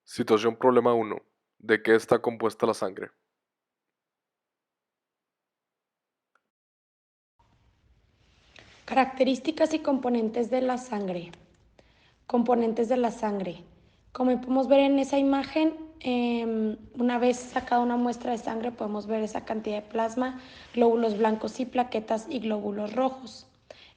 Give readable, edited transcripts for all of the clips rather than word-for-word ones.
Situación problema uno. ¿De qué está compuesta la sangre? Características y componentes de la sangre. Componentes de la sangre. Como podemos ver en esa imagen, una vez sacada una muestra de sangre podemos ver esa cantidad de plasma, glóbulos blancos y plaquetas y glóbulos rojos.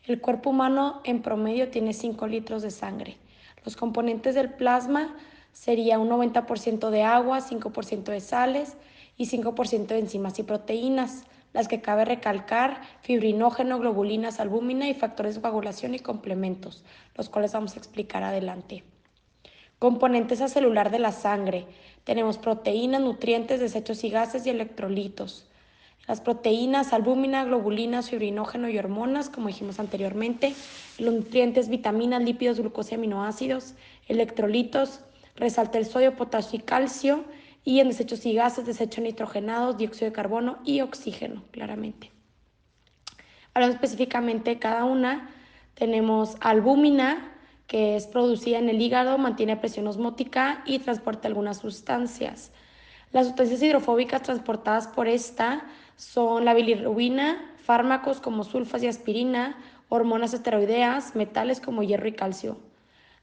El cuerpo humano en promedio tiene 5 litros de sangre. Los componentes del plasma sería un 90% de agua, 5% de sales y 5% de enzimas y proteínas, las que cabe recalcar: fibrinógeno, globulinas, albúmina y factores de coagulación y complementos, los cuales vamos a explicar adelante. Componentes celular de la sangre. Tenemos proteínas, nutrientes, desechos y gases y electrolitos. Las proteínas, albúmina, globulinas, fibrinógeno y hormonas, como dijimos anteriormente. Los nutrientes, vitaminas, lípidos, glucosa y aminoácidos. Electrolitos, resalta el sodio, potasio y calcio. Y en desechos y gases, desechos nitrogenados, dióxido de carbono y oxígeno, claramente. Hablando específicamente de cada una, tenemos albúmina, que es producida en el hígado, mantiene presión osmótica y transporta algunas sustancias. Las sustancias hidrofóbicas transportadas por esta son la bilirrubina, fármacos como sulfas y aspirina, hormonas esteroideas, metales como hierro y calcio.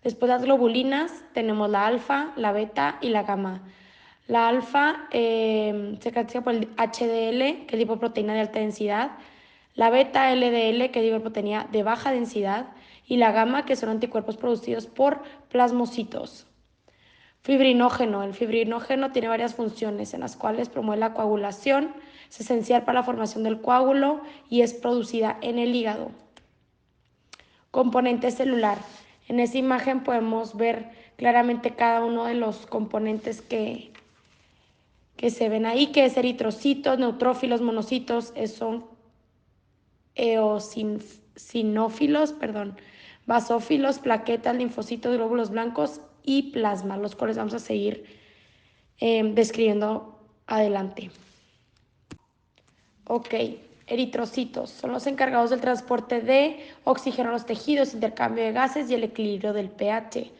Después las globulinas, tenemos la alfa, la beta y la gamma. La alfa se caracteriza por el HDL, que es lipoproteína de alta densidad, la beta LDL, que es lipoproteína de baja densidad, y la gamma, que son anticuerpos producidos por plasmocitos. Fibrinógeno. El fibrinógeno tiene varias funciones en las cuales promueve la coagulación, es esencial para la formación del coágulo y es producida en el hígado. Componente celular. En esta imagen podemos ver claramente cada uno de los componentes que se ven ahí, que es eritrocitos, neutrófilos, monocitos, son eosinófilos, basófilos, plaquetas, linfocitos, glóbulos blancos y plasma, los cuales vamos a seguir describiendo adelante. Ok, eritrocitos son los encargados del transporte de oxígeno a los tejidos, intercambio de gases y el equilibrio del pH.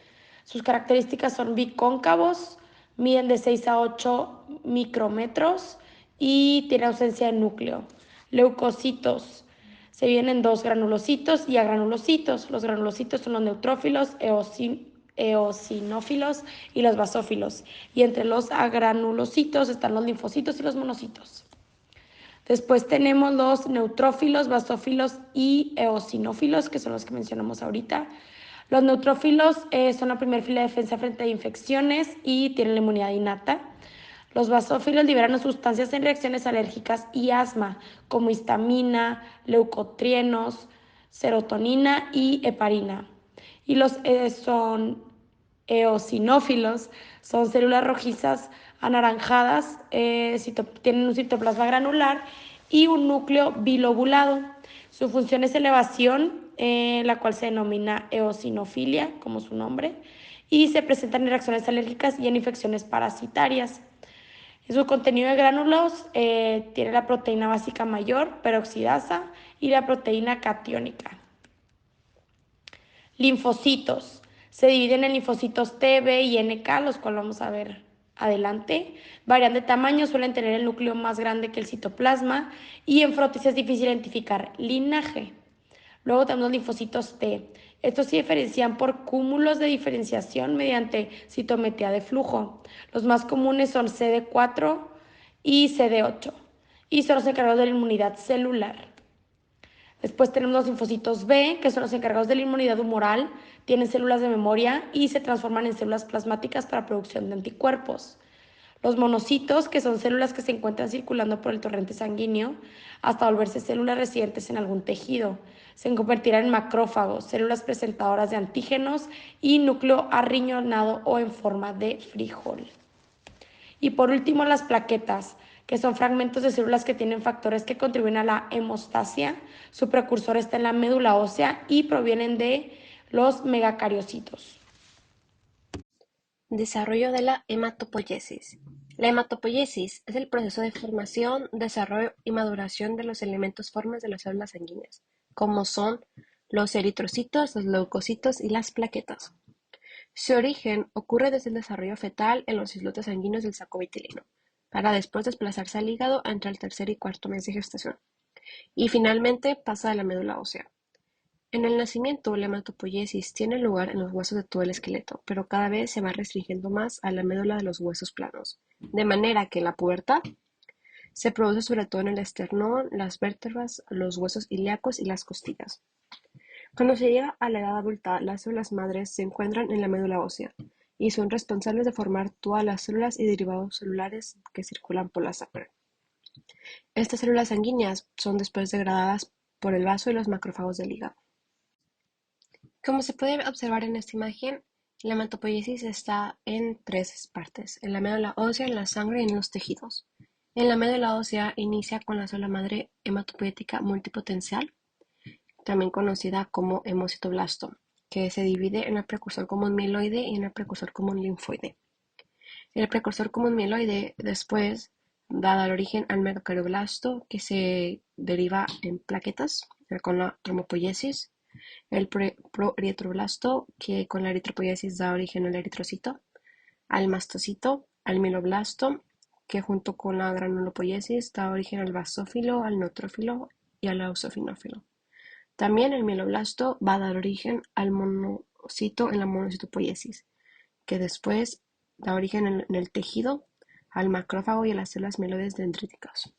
Sus características son bicóncavos, miden de 6 a 8 micrómetros y tienen ausencia de núcleo. Leucocitos se dividen en dos: granulocitos y agranulocitos. Los granulocitos son los neutrófilos, eosinófilos y los basófilos. Y entre los agranulocitos están los linfocitos y los monocitos. Después tenemos los neutrófilos, basófilos y eosinófilos, que son los que mencionamos ahorita. Los neutrófilos son la primera fila de defensa frente a infecciones y tienen la inmunidad innata. Los basófilos liberan sustancias en reacciones alérgicas y asma, como histamina, leucotrienos, serotonina y heparina. Y los son eosinófilos, son células rojizas anaranjadas, tienen un citoplasma granular y un núcleo bilobulado. Su función es elevación, la cual se denomina eosinofilia, como su nombre, y se presentan en reacciones alérgicas y en infecciones parasitarias. En su contenido de gránulos tiene la proteína básica mayor, peroxidasa, y la proteína catiónica. Linfocitos. Se dividen en linfocitos T, B y NK, los cuales vamos a ver adelante. Varían de tamaño, suelen tener el núcleo más grande que el citoplasma y en frotis es difícil identificar linaje. Luego tenemos los linfocitos T. Estos se diferencian por cúmulos de diferenciación mediante citometría de flujo. Los más comunes son CD4 y CD8 y son los encargados de la inmunidad celular. Después tenemos los linfocitos B, que son los encargados de la inmunidad humoral, tienen células de memoria y se transforman en células plasmáticas para producción de anticuerpos. Los monocitos, que son células que se encuentran circulando por el torrente sanguíneo hasta volverse células residentes en algún tejido. Se convertirán en macrófagos, células presentadoras de antígenos y núcleo arriñonado o en forma de frijol. Y por último, las plaquetas, que son fragmentos de células que tienen factores que contribuyen a la hemostasia. Su precursor está en la médula ósea y provienen de los megacariocitos. Desarrollo de la hematopoiesis. La hematopoiesis es el proceso de formación, desarrollo y maduración de los elementos formes de las células sanguíneas, como son los eritrocitos, los leucocitos y las plaquetas. Su origen ocurre desde el desarrollo fetal en los islotes sanguíneos del saco vitilino, para después desplazarse al hígado entre el tercer y cuarto mes de gestación, y finalmente pasa a la médula ósea. En el nacimiento, la hematopoiesis tiene lugar en los huesos de todo el esqueleto, pero cada vez se va restringiendo más a la médula de los huesos planos, de manera que en la pubertad se produce sobre todo en el esternón, las vértebras, los huesos ilíacos y las costillas. Cuando se llega a la edad adulta, las células madres se encuentran en la médula ósea y son responsables de formar todas las células y derivados celulares que circulan por la sangre. Estas células sanguíneas son después degradadas por el vaso y los macrófagos del hígado. Como se puede observar en esta imagen, la hematopoiesis está en tres partes: en la médula ósea, en la sangre y en los tejidos. En la médula ósea inicia con la célula madre hematopoietica multipotencial, también conocida como hemocitoblasto, que se divide en el precursor común mieloide y en el precursor común linfoide. El precursor común mieloide después da el origen al megakardioblasto, que se deriva en plaquetas con la trombopoiesis, el proeritroblasto, que con la eritropoiesis da origen al eritrocito, al mastocito, al mieloblasto, que junto con la granulopoiesis da origen al basófilo, al neutrófilo y al eosinófilo. También el mieloblasto va a dar origen al monocito en la monocitopoiesis, que después da origen en el tejido al macrófago y a las células mieloides dendríticas.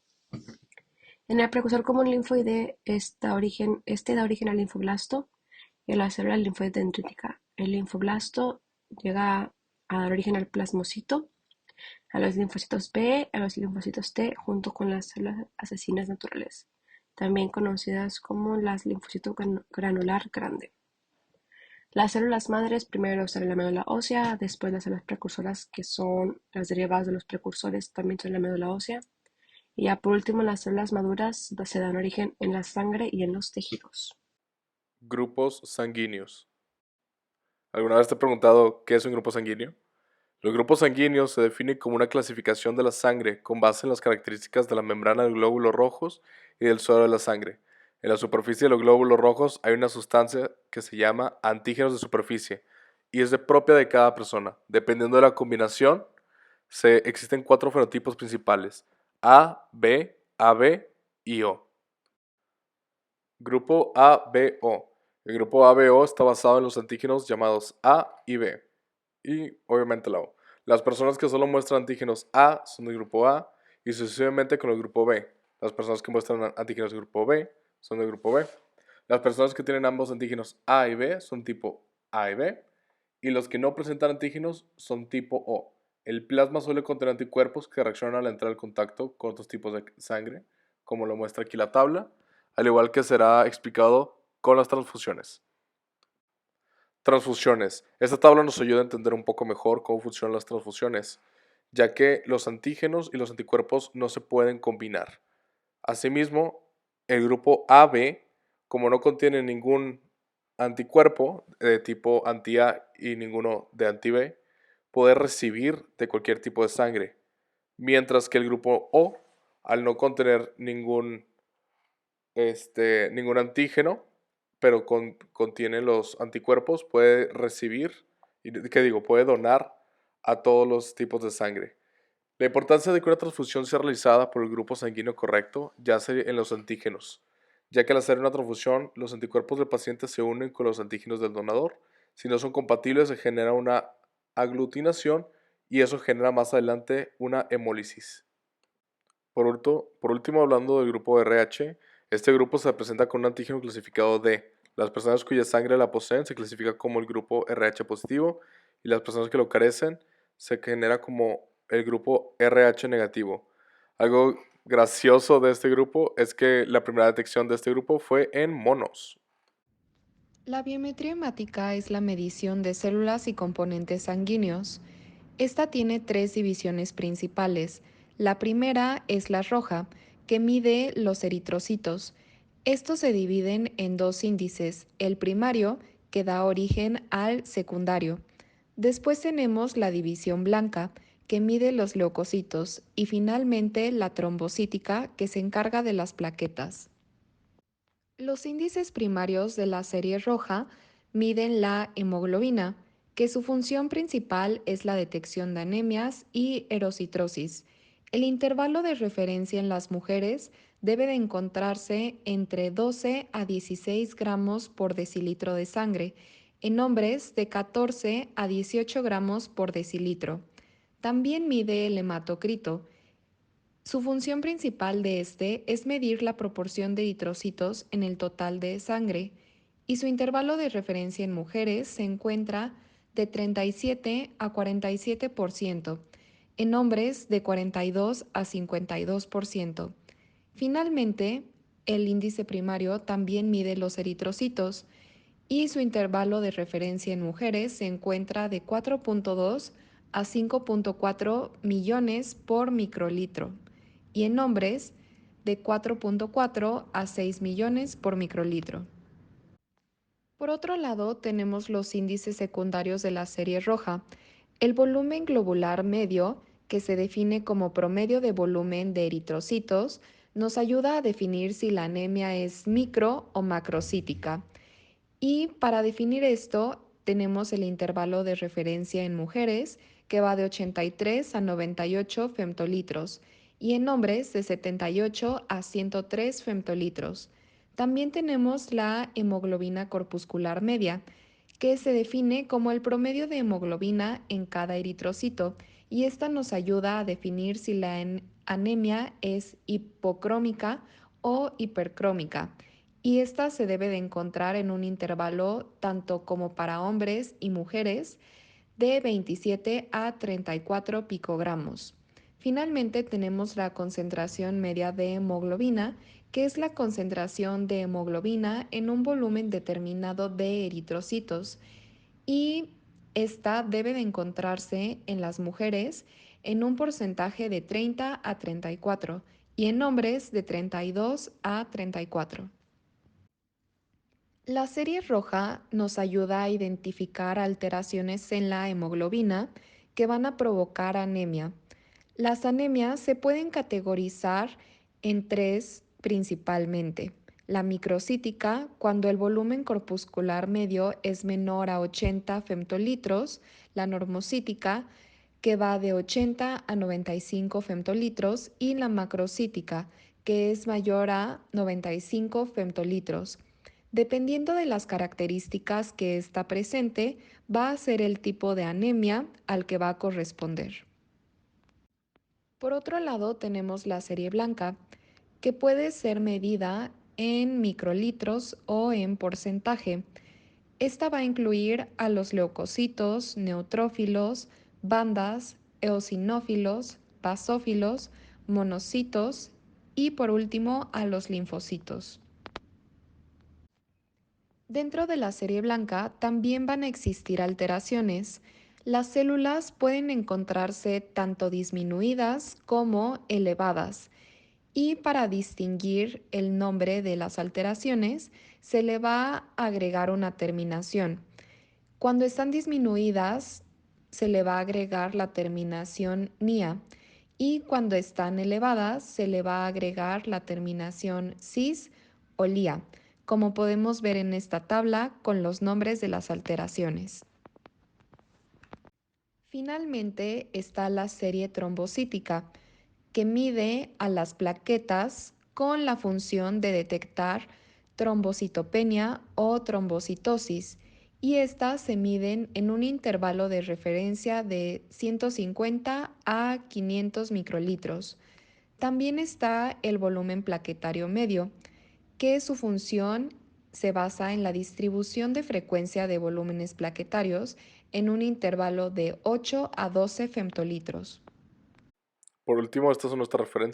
En el precursor común linfoide, da origen al linfoblasto y a la célula linfoide dendrítica. El linfoblasto llega a dar origen al plasmocito, a los linfocitos B, a los linfocitos T, junto con las células asesinas naturales, también conocidas como las linfocitos granular grande. Las células madres primero están en la médula ósea, después las células precursoras, que son las derivadas de los precursores, también son en la médula ósea, y ya por último las células maduras se dan origen en la sangre y en los tejidos. Grupos sanguíneos. ¿Alguna vez te he preguntado qué es un grupo sanguíneo? Los grupos sanguíneos se definen como una clasificación de la sangre con base en las características de la membrana de glóbulos rojos y del suero de la sangre. En la superficie de los glóbulos rojos hay una sustancia que se llama antígenos de superficie y es propia de cada persona. Dependiendo de la combinación, existen 4 fenotipos principales: A, B, AB y O. Grupo ABO. El grupo ABO está basado en los antígenos llamados A y B, y obviamente la O. Las personas que solo muestran antígenos A son del grupo A y sucesivamente con el grupo B. Las personas que muestran antígenos del grupo B son del grupo B. Las personas que tienen ambos antígenos A y B son tipo A y B, y los que no presentan antígenos son tipo O. El plasma suele contener anticuerpos que reaccionan al entrar en contacto con otros tipos de sangre, como lo muestra aquí la tabla, al igual que será explicado con las transfusiones. Transfusiones. Esta tabla nos ayuda a entender un poco mejor cómo funcionan las transfusiones, ya que los antígenos y los anticuerpos no se pueden combinar. Asimismo, el grupo AB, como no contiene ningún anticuerpo de tipo anti-A y ninguno de anti-B, puede recibir de cualquier tipo de sangre, mientras que el grupo O, al no contener ningún antígeno, pero contiene los anticuerpos, puede recibir, puede donar a todos los tipos de sangre. La importancia de que una transfusión sea realizada por el grupo sanguíneo correcto yace en los antígenos, ya que al hacer una transfusión, los anticuerpos del paciente se unen con los antígenos del donador. Si no son compatibles, se genera una aglutinación y eso genera más adelante una hemólisis. Por último, hablando del grupo RH, este grupo se presenta con un antígeno clasificado D. Las personas cuya sangre la poseen se clasifica como el grupo RH positivo y las personas que lo carecen se genera como el grupo RH negativo. Algo gracioso de este grupo es que la primera detección de este grupo fue en monos. La biometría hemática es la medición de células y componentes sanguíneos. Esta tiene tres divisiones principales. La primera es la roja, que mide los eritrocitos. Estos se dividen en dos índices, el primario, que da origen al secundario. Después tenemos la división blanca, que mide los leucocitos, y finalmente la trombocítica, que se encarga de las plaquetas. Los índices primarios de la serie roja miden la hemoglobina, que su función principal es la detección de anemias y erositrosis. El intervalo de referencia en las mujeres debe de encontrarse entre 12 a 16 gramos por decilitro de sangre, en hombres de 14 a 18 gramos por decilitro. También mide el hematocrito. Su función principal de este es medir la proporción de eritrocitos en el total de sangre y su intervalo de referencia en mujeres se encuentra de 37 a 47%, en hombres de 42 a 52%. Finalmente, el índice primario también mide los eritrocitos y su intervalo de referencia en mujeres se encuentra de 4.2 a 5.4 millones por microlitro y en hombres de 4.4 a 6 millones por microlitro. Por otro lado, tenemos los índices secundarios de la serie roja. El volumen globular medio, que se define como promedio de volumen de eritrocitos, nos ayuda a definir si la anemia es micro o macrocítica. Y para definir esto, tenemos el intervalo de referencia en mujeres, que va de 83 a 98 femtolitros, y en hombres de 78 a 103 femtolitros. También tenemos la hemoglobina corpuscular media, que se define como el promedio de hemoglobina en cada eritrocito, y esta nos ayuda a definir si la anemia es hipocrómica o hipercrómica y esta se debe de encontrar en un intervalo tanto como para hombres y mujeres de 27 a 34 picogramos. Finalmente tenemos la concentración media de hemoglobina, que es la concentración de hemoglobina en un volumen determinado de eritrocitos y esta debe de encontrarse en las mujeres en un porcentaje de 30 a 34 y en hombres de 32 a 34. La serie roja nos ayuda a identificar alteraciones en la hemoglobina que van a provocar anemia. Las anemias se pueden categorizar en tres principalmente. La microcítica, cuando el volumen corpuscular medio es menor a 80 femtolitros. La normocítica, que va de 80 a 95 femtolitros. Y la macrocítica, que es mayor a 95 femtolitros. Dependiendo de las características que está presente, va a ser el tipo de anemia al que va a corresponder. Por otro lado, tenemos la serie blanca, que puede ser medida en microlitros o en porcentaje. Esta va a incluir a los leucocitos, neutrófilos, bandas, eosinófilos, basófilos, monocitos y por último a los linfocitos. Dentro de la serie blanca también van a existir alteraciones. Las células pueden encontrarse tanto disminuidas como elevadas y para distinguir el nombre de las alteraciones se le va a agregar una terminación. Cuando están disminuidas se le va a agregar la terminación NIA y cuando están elevadas se le va a agregar la terminación CIS o LIA, como podemos ver en esta tabla con los nombres de las alteraciones. Finalmente está la serie trombocítica, que mide a las plaquetas con la función de detectar trombocitopenia o trombocitosis, y estas se miden en un intervalo de referencia de 150 a 500 microlitros. También está el volumen plaquetario medio, que su función se basa en la distribución de frecuencia de volúmenes plaquetarios en un intervalo de 8 a 12 femtolitros. Por último, estas son nuestras referencias.